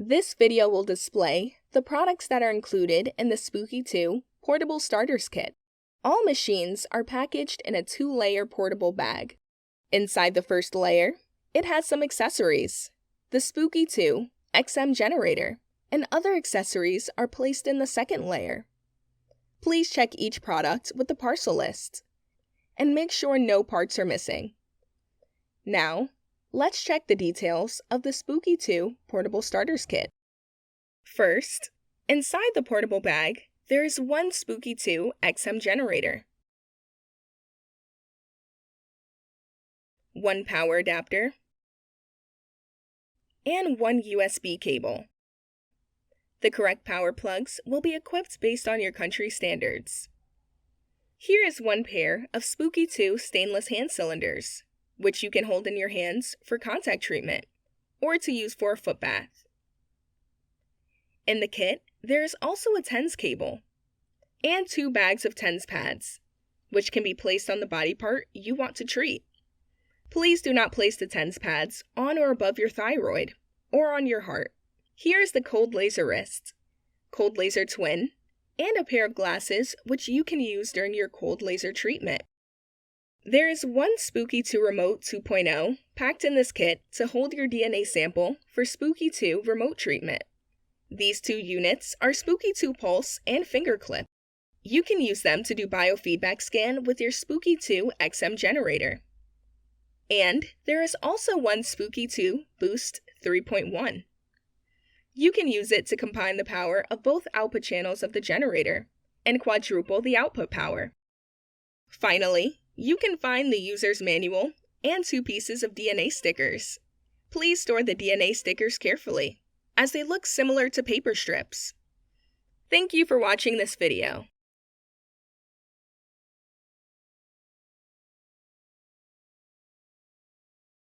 This video will display the products that are included in the Spooky2 Portable Starters Kit. All machines are packaged in a 2-layer portable bag. Inside the first layer, it has some accessories. The Spooky2 XM generator and other accessories are placed in the second layer. Please check each product with the parcel list and make sure no parts are missing. Now, let's check the details of the Spooky2 Portable Starters Kit. First, inside the portable bag, there is one Spooky2 XM generator, one power adapter, and one USB cable. The correct power plugs will be equipped based on your country's standards. Here is one pair of Spooky2 Stainless Hand Cylinders, which you can hold in your hands for contact treatment or to use for a foot bath. In the kit, there is also a TENS cable and 2 bags of TENS pads, which can be placed on the body part you want to treat. Please do not place the TENS pads on or above your thyroid or on your heart. Here is the cold laser wrist, cold laser twin, and a pair of glasses which you can use during your cold laser treatment. There is one Spooky2 Remote 2.0 packed in this kit to hold your DNA sample for Spooky2 remote treatment. These 2 units are Spooky2 Pulse and Finger Clip. You can use them to do biofeedback scan with your Spooky2 XM generator. And there is also one Spooky2 Boost 3.1. You can use it to combine the power of both output channels of the generator and quadruple the output power. Finally, you can find the user's manual and 2 pieces of DNA stickers. Please store the DNA stickers carefully, as they look similar to paper strips. Thank you for watching this video.